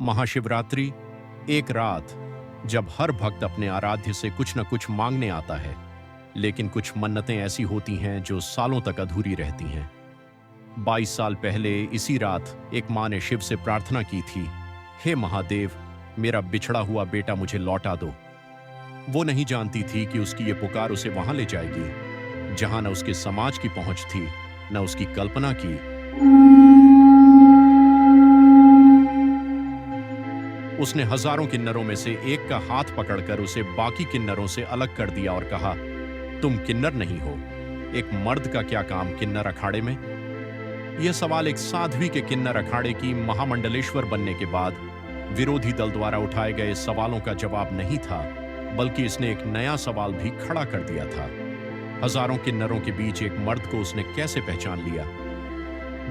महाशिवरात्रि एक रात जब हर भक्त अपने आराध्य से कुछ न कुछ मांगने आता है, लेकिन कुछ मन्नतें ऐसी होती हैं जो सालों तक अधूरी रहती हैं। 22 साल पहले इसी रात एक मां ने शिव से प्रार्थना की थी, हे महादेव, मेरा बिछड़ा हुआ बेटा मुझे लौटा दो। वो नहीं जानती थी कि उसकी ये पुकार उसे वहां ले जाएगी जहां न उसके समाज की पहुंच थी, न उसकी कल्पना की। उसने हजारों किन्नरों में से एक का हाथ पकड़कर उसे बाकी किन्नरों से अलग कर दिया और कहा, तुम किन्नर नहीं हो। एक मर्द का क्या काम किन्नर अखाड़े में? यह सवाल एक साध्वी के किन्नर अखाड़े की महामंडलेश्वर बनने के बाद विरोधी दल द्वारा उठाए गए सवालों का जवाब नहीं था, बल्कि इसने एक नया सवाल भी खड़ा कर दिया था। हजारों किन्नरों के बीच एक मर्द को उसने कैसे पहचान लिया?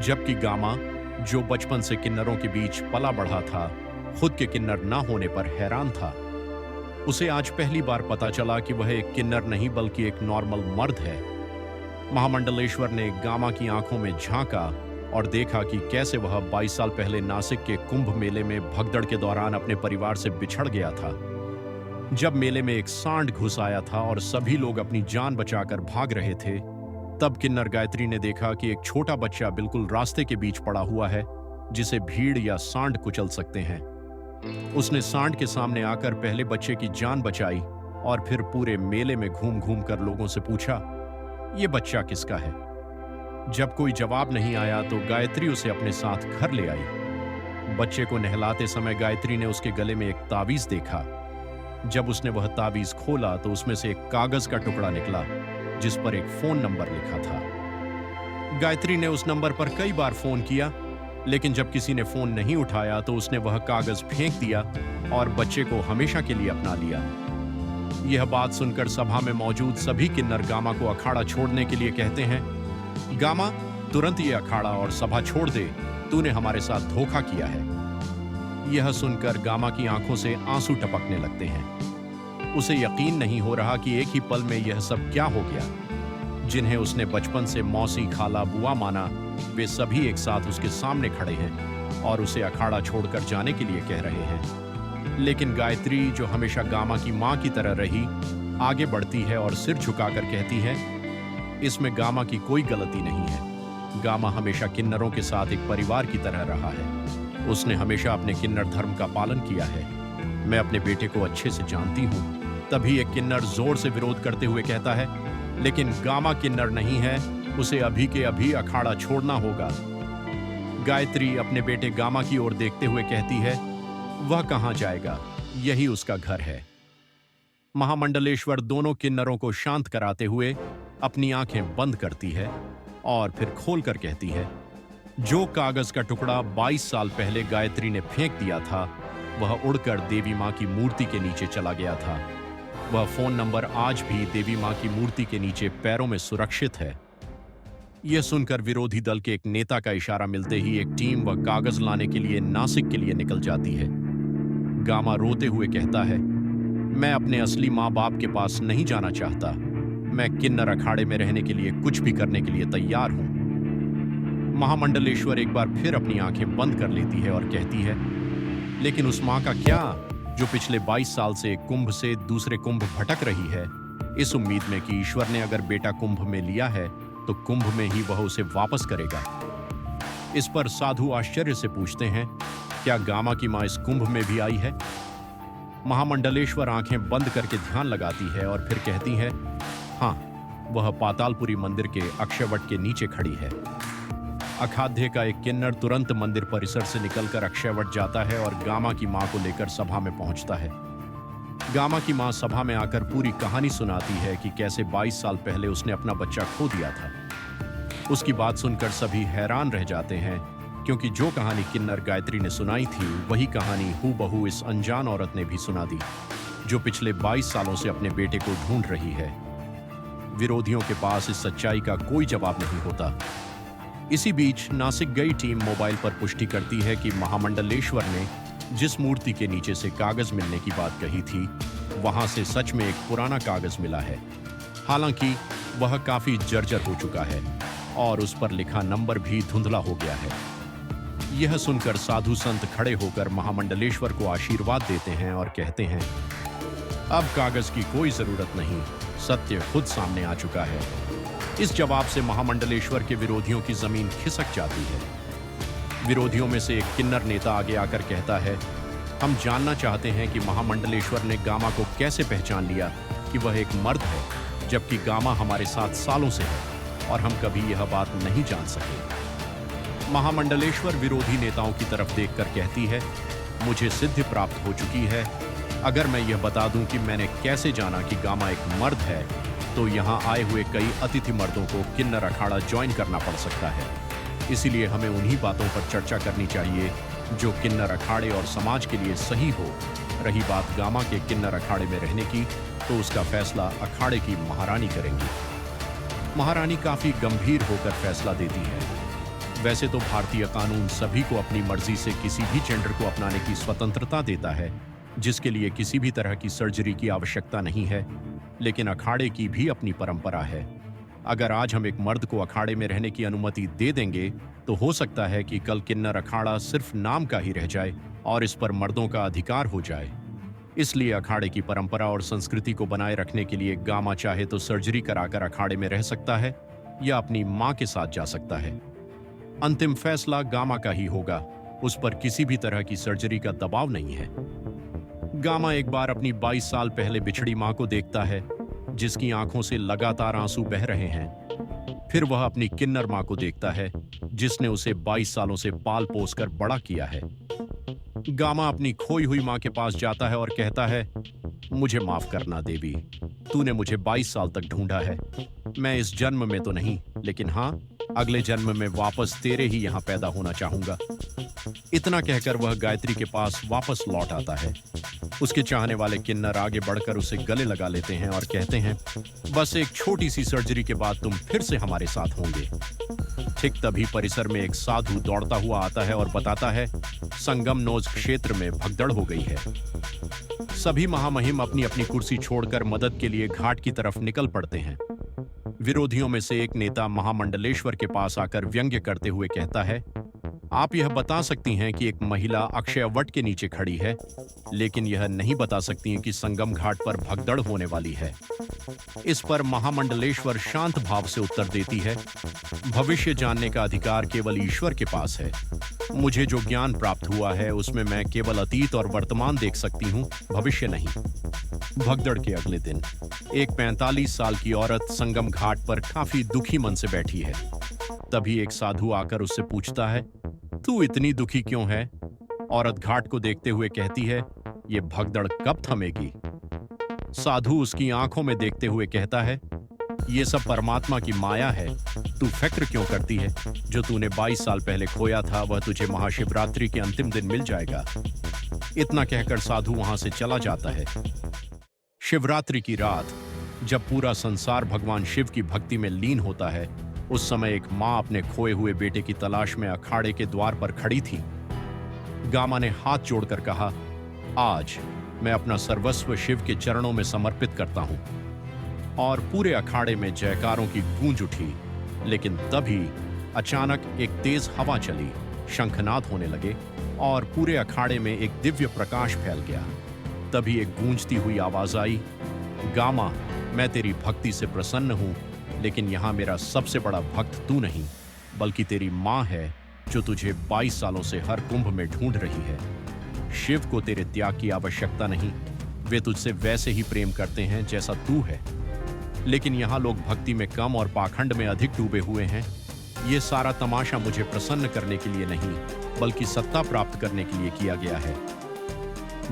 जबकि गामा, जो बचपन से किन्नरों के बीच पला बढ़ा था, खुद के किन्नर ना होने पर हैरान था। उसे आज पहली बार पता चला कि वह एक किन्नर नहीं बल्कि एक नॉर्मल मर्द है। महामंडलेश्वर ने गामा की आंखों में झांका और देखा कि कैसे वह 22 साल पहले नासिक के कुंभ मेले में भगदड़ के दौरान अपने परिवार से बिछड़ गया था। जब मेले में एक सांड घुस आया था और सभी लोग अपनी जान बचाकर भाग रहे थे, तब किन्नर गायत्री ने देखा कि एक छोटा बच्चा बिल्कुल रास्ते के बीच पड़ा हुआ है, जिसे भीड़ या सांड कुचल सकते हैं। उसने सांड के सामने आकर पहले बच्चे की जान बचाई और फिर पूरे मेले में घूम घूम कर लोगों से पूछा, ये बच्चा किसका है? जब कोई जवाब नहीं आया तो गायत्री उसे अपने साथ घर ले आई। बच्चे को नहलाते समय गायत्री ने उसके गले में एक तावीज देखा। जब उसने वह तावीज खोला तो उसमें से एक कागज का टुकड़ा निकला जिस पर एक फोन नंबर लिखा था। गायत्री ने उस नंबर पर कई बार फोन किया, लेकिन जब किसी ने फोन नहीं उठाया तो उसने वह कागज फेंक दिया और बच्चे को हमेशा के लिए अपना लिया। यह बात सुनकर सभा में मौजूद सभी किन्नर गामा को अखाड़ा छोड़ने के लिए कहते हैं, गामा, तुरंत ये अखाड़ा और सभा छोड़ दे, तूने हमारे साथ धोखा किया है। यह सुनकर गामा की आंखों से आंसू टपकने लगते हैं। उसे यकीन नहीं हो रहा कि एक ही पल में यह सब क्या हो गया। जिन्हें उसने बचपन से मौसी, खाला, बुआ माना, वे सभी एक साथ उसके सामने खड़े हैं और उसे अखाड़ा छोड़कर जाने के लिए कह रहे हैं। लेकिन गायत्री, जो हमेशा गामा की मां की तरह रही, आगे बढ़ती है और सिर झुकाकर कहती है, इसमें गामा की कोई गलती नहीं है। गामा हमेशा किन्नरों के साथ एक परिवार की तरह रहा है। उसने हमेशा अपने किन्नर धर्म का पालन किया है। मैं अपने बेटे को अच्छे से जानती हूँ। तभी एक किन्नर जोर से विरोध करते हुए कहता है, लेकिन गामा किन्नर नहीं है, उसे अभी के अभी अखाड़ा छोड़ना होगा। गायत्री अपने बेटे गामा की ओर देखते हुए कहती है, वह कहां जाएगा, यही उसका घर है। महामंडलेश्वर दोनों किन्नरों को शांत कराते हुए अपनी आंखें बंद करती है और फिर खोलकर कहती है, जो कागज का टुकड़ा 22 साल पहले गायत्री ने फेंक दिया था, वह उड़कर देवी मां की मूर्ति के नीचे चला गया था। वह फोन नंबर आज भी देवी मां की मूर्ति के नीचे पैरों में सुरक्षित है। यह सुनकर विरोधी दल के एक नेता का इशारा मिलते ही एक टीम वह कागज लाने के लिए नासिक के लिए निकल जाती है। गामा रोते हुए कहता है, मैं अपने असली माँ बाप के पास नहीं जाना चाहता। मैं किन्नर अखाड़े में रहने के लिए कुछ भी करने के लिए तैयार हूं। महामंडलेश्वर एक बार फिर अपनी आंखें बंद कर लेती है और कहती है, लेकिन उस मां का क्या, जो पिछले 22 साल से एक कुंभ से दूसरे कुंभ भटक रही है, इस उम्मीद में कि ईश्वर ने अगर बेटा कुंभ में लिया है तो कुंभ में ही वह उसे वापस करेगा। इस पर साधु आश्चर्य से पूछते हैं, क्या गामा की मां इस कुंभ में भी आई है? महामंडलेश्वर आंखें बंद करके ध्यान लगाती है और फिर कहती है, हाँ, वह पातालपुरी मंदिर के अक्षयवट के नीचे खड़ी है। अखाध्य का एक किन्नर तुरंत मंदिर परिसर से निकलकर अक्षयवट जाता है और गामा की मां को लेकर सभा में पहुंचता है। गामा की मां सभा में आकर पूरी कहानी सुनाती है कि कैसे 22 साल पहले उसने अपना बच्चा खो दिया था। उसकी बात सुनकर सभी हैरान रह जाते हैं, क्योंकि जो कहानी किन्नर गायत्री ने सुनाई थी, वही कहानी हूबहू इस अनजान औरत ने भी सुना दी, जो पिछले 22 सालों से अपने बेटे को ढूंढ रही है। विरोधियों के पास इस सच्चाई का कोई जवाब नहीं होता। इसी बीच नासिक गई टीम मोबाइल पर पुष्टि करती है कि महामंडलेश्वर ने जिस मूर्ति के नीचे से कागज मिलने की बात कही थी, वहां से सच में एक पुराना कागज मिला है। हालांकि वह काफी जर्जर हो चुका है और उस पर लिखा नंबर भी धुंधला हो गया है। यह सुनकर साधु संत खड़े होकर महामंडलेश्वर को आशीर्वाद देते हैं और कहते हैं, अब कागज की कोई जरूरत नहीं, सत्य खुद सामने आ चुका है। इस जवाब से महामंडलेश्वर के विरोधियों की जमीन खिसक जाती है। विरोधियों में से एक किन्नर नेता आगे आकर कहता है, हम जानना चाहते हैं कि महामंडलेश्वर ने गामा को कैसे पहचान लिया कि वह एक मर्द है, जबकि गामा हमारे साथ सालों से है और हम कभी यह बात नहीं जान सके। महामंडलेश्वर विरोधी नेताओं की तरफ देखकर कहती है, मुझे सिद्धि प्राप्त हो चुकी है। अगर मैं यह बता दूं कि मैंने कैसे जाना कि गामा एक मर्द है, तो यहाँ आए हुए कई अतिथि मर्दों को किन्नर अखाड़ा ज्वाइन करना पड़ सकता है। इसीलिए हमें उन्हीं बातों पर चर्चा करनी चाहिए जो किन्नर अखाड़े और समाज के लिए सही हो। रही बात गामा के किन्नर अखाड़े में रहने की, तो उसका फैसला अखाड़े की महारानी करेंगी। महारानी काफी गंभीर होकर फैसला देती है। वैसे तो भारतीय कानून सभी को अपनी मर्जी से किसी भी जेंडर को अपनाने की स्वतंत्रता देता है, जिसके लिए किसी भी तरह की सर्जरी की आवश्यकता नहीं है, लेकिन अखाड़े की भी अपनी परंपरा है। अगर आज हम एक मर्द को अखाड़े में रहने की अनुमति दे देंगे, तो हो सकता है कि कल किन्नर अखाड़ा सिर्फ नाम का ही रह जाए और इस पर मर्दों का अधिकार हो जाए। इसलिए अखाड़े की परंपरा और संस्कृति को बनाए रखने के लिए गामा चाहे तो सर्जरी कराकर अखाड़े में रह सकता है या अपनी मां के साथ जा सकता है। अंतिम फैसला गामा का ही होगा, उस पर किसी भी तरह की सर्जरी का दबाव नहीं है। गामा एक बार अपनी 22 साल पहले बिछड़ी मां को देखता है, जिसकी आंखों से लगातार आंसू बह रहे हैं। फिर वह अपनी किन्नर मां को देखता है, जिसने उसे 22 सालों से पाल पोस कर बड़ा किया है। गामा अपनी खोई हुई मां के पास जाता है और कहता है, मुझे माफ करना देवी, तूने मुझे 22 साल तक ढूंढा है। मैं इस जन्म में तो नहीं, लेकिन हाँ, अगले जन्म में वापस तेरे ही यहां पैदा होना चाहूंगा। इतना कहकर वह गायत्री के पास वापस लौट आता है। उसके चाहने वाले किन्नर आगे बढ़कर उसे गले लगा लेते हैं और कहते हैं, बस एक छोटी सी सर्जरी के बाद तुम फिर से हमारे साथ होंगे। ठीक तभी परिसर में एक साधु दौड़ता हुआ आता है और बताता है, संगम नोज क्षेत्र में भगदड़ हो गई है। सभी महामहिम अपनी अपनी कुर्सी छोड़कर मदद के लिए घाट की तरफ निकल पड़ते हैं। विरोधियों में से एक नेता महामंडलेश्वर के पास आकर व्यंग्य करते हुए कहता है, आप यह बता सकती हैं कि एक महिला अक्षय वट के नीचे खड़ी है, लेकिन यह नहीं बता सकती हैं कि संगम घाट पर भगदड़ होने वाली है। इस पर महामंडलेश्वर शांत भाव से उत्तर देती है, भविष्य जानने का अधिकार केवल ईश्वर के पास है। मुझे जो ज्ञान प्राप्त हुआ है उसमें मैं केवल अतीत और वर्तमान देख सकती हूँ, भविष्य नहीं। भगदड़ के अगले दिन एक 45 साल की औरत संगम घाट पर काफी दुखी मन से बैठी है। तभी एक साधु आकर उससे पूछता है, तू इतनी दुखी क्यों है? औरत घाट को देखते हुए कहती है, ये भगदड़ कब थमेगी? साधु उसकी आंखों में देखते हुए कहता है, ये सब परमात्मा की माया है। तू फिक्र क्यों करती है? जो तूने 22 साल पहले खोया था, वह तुझे महाशिवरात्रि के अंतिम दिन मिल जाएगा। इतना कहकर साधु वहां से चला जाता है। शिवरात्रि की रात, जब पूरा संसार भगवान शिव की भक्ति में लीन होता है, उस समय एक मां अपने खोए हुए बेटे की तलाश में अखाड़े के द्वार पर खड़ी थी। गामा ने हाथ जोड़कर कहा, आज मैं अपना सर्वस्व शिव के चरणों में समर्पित करता हूं। और पूरे अखाड़े में जयकारों की गूंज उठी। लेकिन तभी अचानक एक तेज हवा चली, शंखनाद होने लगे और पूरे अखाड़े में एक दिव्य प्रकाश फैल गया। तभी एक गूंजती हुई आवाज आई, गामा, मैं तेरी भक्ति से प्रसन्न हूं, लेकिन यहां मेरा सबसे बड़ा भक्त तू नहीं, बल्कि तेरी मां है, जो तुझे 22 सालों से हर कुंभ में ढूंढ रही है। शिव को तेरे त्याग की आवश्यकता नहीं, वे तुझसे वैसे ही प्रेम करते हैं जैसा तू है। लेकिन यहाँ लोग भक्ति में कम और पाखंड में अधिक डूबे हुए हैं। ये सारा तमाशा मुझे प्रसन्न करने के लिए नहीं, बल्कि सत्ता प्राप्त करने के लिए किया गया है।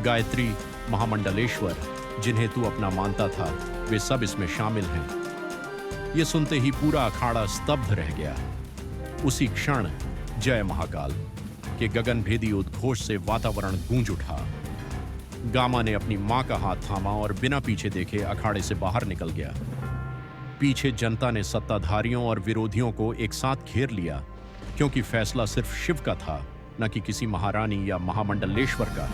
गायत्री, महामंडलेश्वर, जिन्हें तू अपना मानता था, वे सब इसमें शामिल हैं। ये सुनते ही पूरा अखाड़ा स्तब्ध रह गया। उसी क्षण जय महाकाल के गगनभेदी उद्घोष से वातावरण गूंज उठा। गामा ने अपनी मां का हाथ थामा और बिना पीछे देखे अखाड़े से बाहर निकल गया। पीछे जनता ने सत्ताधारियों और विरोधियों को एक साथ घेर लिया, क्योंकि फैसला सिर्फ शिव का था, न कि किसी महारानी या महामंडलेश्वर का।